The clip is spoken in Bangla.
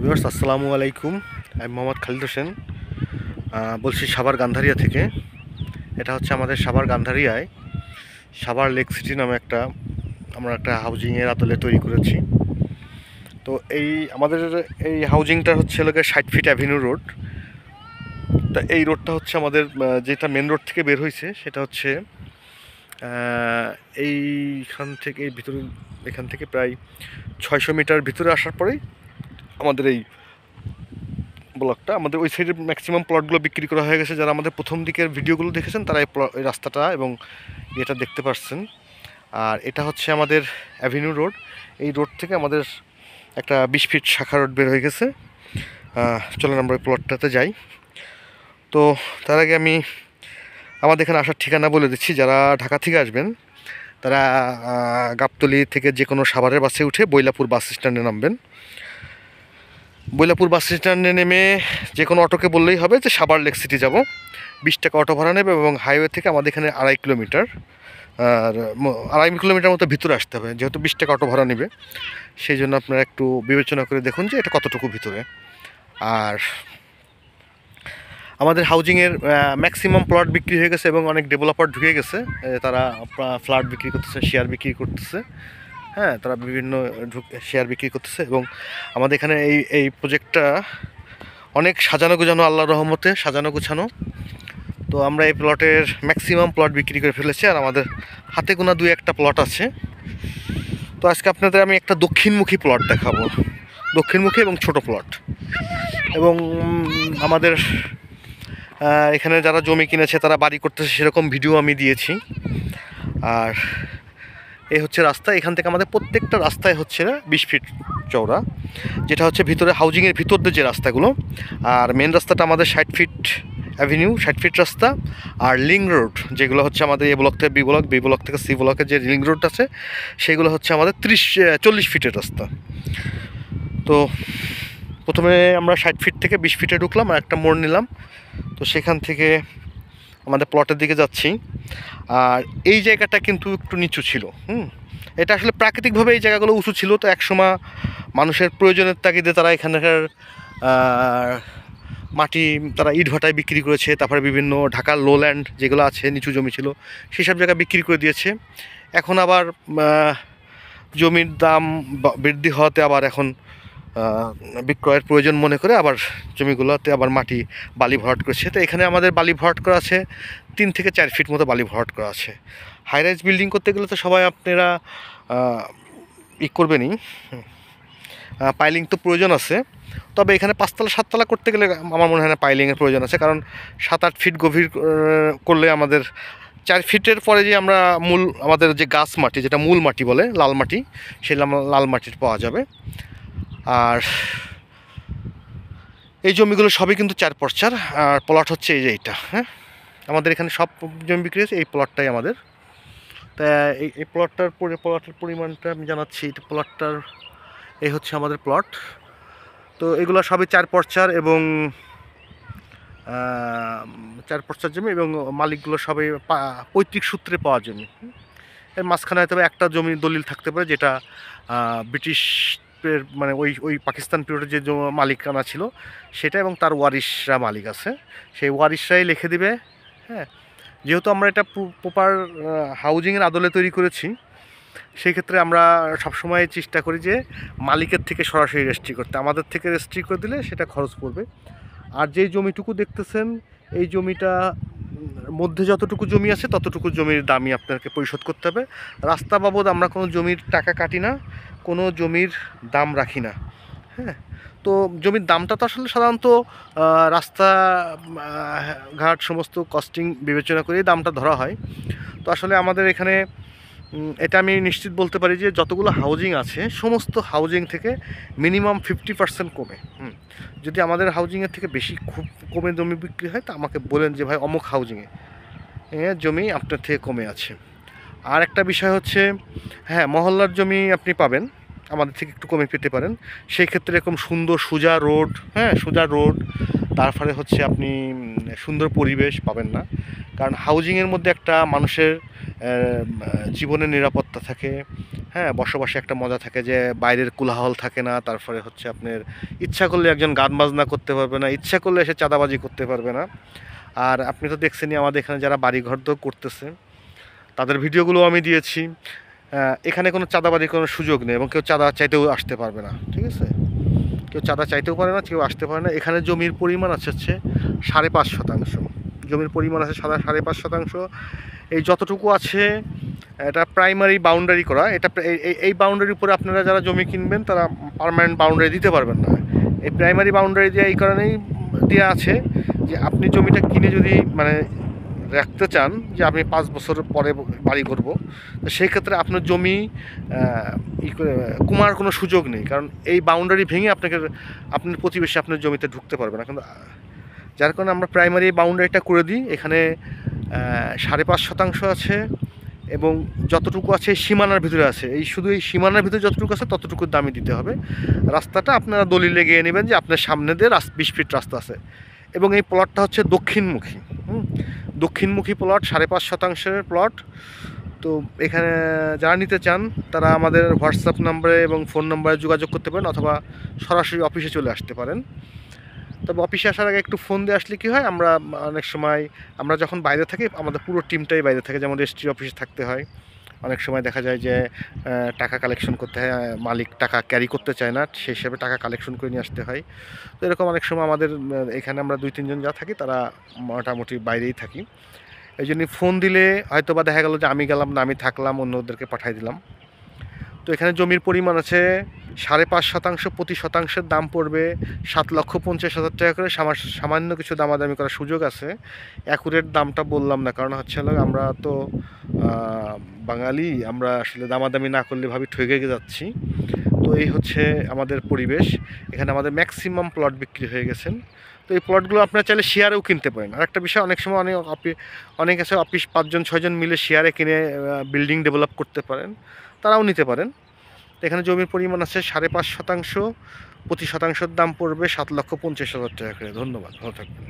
ভিউয়ার্স আসসালামু আলাইকুম। আমি মোহাম্মদ খালিদ হোসেন, বলছি সাভার গান্ধারিয়া থেকে। এটা হচ্ছে আমাদের সাভার গান্ধারিয়ায় সাভার লেক সিটি নামে আমরা একটা হাউজিংয়ের আদলে তৈরি করেছি। তো আমাদের এই হাউজিংটা হচ্ছে 60 ফিট অ্যাভিনিউ রোড। তা এই রোডটা হচ্ছে আমাদের যেটা মেন রোড থেকে বের হয়েছে সেটা হচ্ছে এইখান থেকে এখান থেকে প্রায় 600 মিটার ভিতরে আসার পরেই আমাদের এই ব্লকটা। আমাদের ওই সাইডের ম্যাক্সিমাম প্লটগুলো বিক্রি করা হয়ে গেছে। যারা আমাদের প্রথম দিকের ভিডিওগুলো দেখেছেন তারা এই রাস্তাটা এবং এটা দেখতে পাচ্ছেন। আর এটা হচ্ছে আমাদের অ্যাভিনিউ রোড। এই রোড থেকে আমাদের একটা 20 ফিট শাখা রোড বের হয়ে গেছে। চলেন আমরা ওই প্লটটাতে যাই। তো তার আগে আমি আমাদের এখানে আসার ঠিকানা বলে দিচ্ছি। যারা ঢাকা থেকে আসবেন তারা গাবতলী থেকে যে কোনো সাভারের বাসে উঠে বৈলাপুর বাস স্ট্যান্ডে নামবেন। বৈলাপুর বাস স্ট্যান্ডে নেমে যে কোনো অটোকে বললেই হবে যে সাভার লেক সিটি যাব। 20 টাকা অটো ভাড়া নেবে এবং হাইওয়ে থেকে আমাদের এখানে 2.5 কিলোমিটার, আর 2.5 কিলোমিটার মতো ভিতরে আসতে হবে। যেহেতু 20 টাকা অটো ভাড়া নেবে, সেই জন্য আপনারা একটু বিবেচনা করে দেখুন যে এটা কতটুকু ভিতরে। আর আমাদের হাউজিংয়ের ম্যাক্সিমাম প্লট বিক্রি হয়ে গেছে এবং অনেক ডেভেলপার ঢুকে গেছে। তারা ফ্ল্যাট বিক্রি করতেছে, শেয়ার বিক্রি করতেছে। হ্যাঁ, তারা বিভিন্ন শেয়ার বিক্রি করতেছে এবং আমাদের এখানে এই প্রজেক্টটা অনেক সাজানো গোছানো, আল্লাহর রহমতে সাজানো গোছানো। তো আমরা এই প্লটের ম্যাক্সিমাম প্লট বিক্রি করে ফেলেছি, আর আমাদের হাতে গোনা 2-1টা প্লট আছে। তো আজকে আপনাদের আমি একটা দক্ষিণমুখী প্লট দেখাবো, দক্ষিণমুখী এবং ছোট প্লট। এবং আমাদের এখানে যারা জমি কিনেছে তারা বাড়ি করতেছে সেরকম ভিডিও আমি দিয়েছি। আর এই হচ্ছে রাস্তা। এখান থেকে আমাদের প্রত্যেকটা রাস্তায় হচ্ছে 20 ফিট চওড়া, যেটা হচ্ছে ভিতরে হাউজিংয়ের ভিতর দিয়ে যে রাস্তাগুলো। আর মেন রাস্তাটা আমাদের 60 ফিট অ্যাভিনিউ, 60 ফিট রাস্তা। আর লিঙ্ক রোড যেগুলো হচ্ছে আমাদের এ ব্লক থেকে বি ব্লক, বি ব্লক থেকে সি ব্লকের যে লিঙ্ক রোড আছে সেগুলো হচ্ছে আমাদের 40 ফিটের রাস্তা। তো প্রথমে আমরা 60 ফিট থেকে 20 ফিটে ঢুকলাম আর একটা মোড় নিলাম। তো সেখান থেকে আমাদের প্লটের দিকে যাচ্ছি। আর এই জায়গাটা কিন্তু একটু নিচু ছিল। এটা আসলে প্রাকৃতিকভাবে এই জায়গাগুলো উঁচু ছিল। তো একসময় মানুষের প্রয়োজনের তাগিদে তারা এখানকার মাটি তারা ইটভাটায় বিক্রি করেছে। তারপরে বিভিন্ন ঢাকার লোল্যান্ড যেগুলো আছে, নিচু জমি ছিল, সেসব জায়গা বিক্রি করে দিয়েছে। এখন আবার জমির দাম বৃদ্ধি হওয়াতে আবার এখন বিক্রয়ের প্রয়োজন মনে করে আবার জমিগুলোতে আবার মাটি বালি ভরাট করেছে। তো এখানে আমাদের বালি ভরাট করা আছে 3 থেকে 4 ফিট মতো বালি ভরাট করা আছে। হাইরাইজ বিল্ডিং করতে গেলে তো সবাই আপনারা করবেনই, পাইলিং তো প্রয়োজন আছে। তবে এখানে 5তলা 7তলা করতে গেলে আমার মনে হয় না পাইলিংয়ের প্রয়োজন আছে, কারণ 7-8 ফিট গভীর করলে আমাদের 4 ফিটের পরে যে আমরা আমাদের যে গাছ মাটি, যেটা মূল মাটি বলে, লাল মাটি, সেই লাল মাটির পাওয়া যাবে। আর এই জমিগুলো সবই কিন্তু 4 পর্চার। আর প্লট হচ্ছে এই যে এইটা। হ্যাঁ, আমাদের এখানে সব জমি বিক্রি হয়েছে, এই প্লটটাই আমাদের। তা এই প্লটটার পরিমাণটা আমি জানাচ্ছি। এটা প্লটটার এই হচ্ছে আমাদের প্লট। তো এগুলো সবই 4 পর্চার এবং 4 পর্চার জমি এবং মালিকগুলো সবাই পৈতৃক সূত্রে পাওয়া জমি। এর মাঝখানে হয়তো একটা জমি দলিল থাকতে পারে, যেটা ব্রিটিশের মানে ওই পাকিস্তান পিরিয়ডে যে মালিকানা ছিল সেটা, এবং তার ওয়ারিশরা মালিক আছে, সেই ওয়ারিশরাই লিখে দিবে। হ্যাঁ, যেহেতু আমরা এটা প্রপার হাউজিংয়ের আদলে তৈরি করেছি, সেই ক্ষেত্রে আমরা সবসময় চেষ্টা করি যে মালিকের থেকে সরাসরি রেজিস্ট্রি করতে। আমাদের থেকে রেজিস্ট্রি করে দিলে সেটা খরচ পড়বে। আর যেই জমিটুকু দেখতেছেন, এই জমিটা মধ্যে যতটুকু জমি আছে ততটুকু জমির দামই আপনাকে পরিশোধ করতে হবে। রাস্তা বাবদ আমরা কোনো জমির টাকা কাটি না, কোনো জমির দাম রাখি না। হ্যাঁ, তো জমির দামটা তো আসলে সাধারণত রাস্তা ঘাট সমস্ত কস্টিং বিবেচনা করেই দামটা ধরা হয়। তো আসলে আমাদের এখানে এটা আমি নিশ্চিত বলতে পারি যে যতগুলো হাউজিং আছে সমস্ত হাউজিং থেকে মিনিমাম 50% কমে। যদি আমাদের হাউজিংয়ের থেকে বেশি খুব কমে জমি বিক্রি হয়, তা আমাকে বলেন যে ভাই অমুক হাউজিংয়ে জমি আপনার থেকে কমে আছে। আর একটা বিষয় হচ্ছে, হ্যাঁ, মহল্লার জমি আপনি পাবেন আমাদের থেকে একটু কমে পেতে পারেন। সেই ক্ষেত্রে এরকম সুন্দর সোজা রোড, হ্যাঁ সোজা রোড, তারপরে হচ্ছে আপনি সুন্দর পরিবেশ পাবেন না। কারণ হাউজিংয়ের মধ্যে একটা মানুষের জীবনের নিরাপত্তা থাকে, হ্যাঁ, বসবাসে একটা মজা থাকে যে বাইরের কোলাহল থাকে না। তারপরে হচ্ছে আপনার ইচ্ছা করলে একজন গান বাজনা করতে পারবে না, ইচ্ছা করলে এসে চাঁদাবাজি করতে পারবে না। আর আপনি তো দেখছেনই আমাদের এখানে যারা বাড়িঘর তো করতেছে তাদের ভিডিওগুলো আমি দিয়েছি। এখানে কোনো চাঁদাবাজির কোনো সুযোগ নেই এবং কেউ চাঁদা চাইতেও আসতে পারবে না, ঠিক আছে? কেউ চাঁদা চাইতেও পারে না, কেউ আসতে পারে না। এখানে জমির পরিমাণ হচ্ছে 5.5%। জমির পরিমাণ আছে 5.5%। এই যতটুকু আছে এটা প্রাইমারি বাউন্ডারি করা। এটা এই বাউন্ডারির উপরে আপনারা যারা জমি কিনবেন তারা পার্মানেন্ট বাউন্ডারি দিতে পারবেন না। এই প্রাইমারি বাউন্ডারি দেওয়া এই কারণেই দেওয়া আছে যে আপনি জমিটা কিনে যদি মানে রাখতে চান যে আপনি 5 বছর পরে বাড়ি করব, তো সেই ক্ষেত্রে আপনার জমি কমার কোনো সুযোগ নেই, কারণ এই বাউন্ডারি ভেঙে আপনার প্রতিবেশী আপনার জমিতে ঢুকতে পারবে না। কিন্তু যার কারণে আমরা প্রাইমারি বাউন্ডারিটা করে দিই। এখানে 5.5% আছে এবং যতটুকু আছে সীমানার ভিতরে আছে। শুধু এই সীমানার ভিতরে যতটুকু আছে ততটুকু দামই দিতে হবে। রাস্তাটা আপনারা দলিলে গিয়ে নেবেন যে আপনার সামনে দিয়ে 20 ফিট রাস্তা আছে এবং এই প্লটটা হচ্ছে দক্ষিণমুখী। দক্ষিণমুখী প্লট, 5.5%-এর প্লট। তো এখানে যারা নিতে চান তারা আমাদের হোয়াটসঅ্যাপ নাম্বারে এবং ফোন নাম্বারে যোগাযোগ করতে পারেন অথবা সরাসরি অফিসে চলে আসতে পারেন। তবে অফিসে আসার আগে একটু ফোন দিয়ে আসলে কী হয়, আমরা অনেক সময় আমরা যখন বাইরে থাকি আমাদের পুরো টিমটাই বাইরে থাকে, যেমন রেজিস্ট্রি অফিসে থাকতে হয়। অনেক সময় দেখা যায় যে টাকা কালেকশন করতে হয়, মালিক টাকা ক্যারি করতে চায় না, সেই হিসাবে টাকা কালেকশন করে নিয়ে আসতে হয়। তো এরকম অনেক সময় আমাদের এখানে আমরা 2-3 জন যা থাকি তারা মোটামুটি বাইরেই থাকি। এই জন্য ফোন দিলে হয়তো বা দেখা গেল যে আমি গেলাম না, আমি থাকলাম, অন্যদেরকে পাঠিয়ে দিলাম। তো এখানে জমির পরিমাণ আছে 5.5%। প্রতি শতাংশের দাম পড়বে 7,50,000 টাকা করে। সামান্য কিছু দামাদামি করার সুযোগ আছে। অ্যাকুরেট দামটা বললাম না, কারণ হচ্ছে আমরা তো বাঙালি, আমরা আসলে দামাদামি না করলে ভাবি ঠকে যাচ্ছি। তো এই হচ্ছে আমাদের পরিবেশ। এখানে আমাদের ম্যাক্সিমাম প্লট বিক্রি হয়ে গেছেন। তো এই প্লটগুলো আপনারা চাইলে শেয়ারেও কিনতে পারেন। আর একটা বিষয়, অনেক সময় অনেক আছে অফিস 5-6 জন মিলে শেয়ারে কিনে বিল্ডিং ডেভেলপ করতে পারেন, তারাও নিতে পারেন। তো এখানে জমির পরিমাণ আছে 5.5%। প্রতি শতাংশের দাম পড়বে 7,50,000 টাকা করে। ধন্যবাদ, ভালো থাকবেন।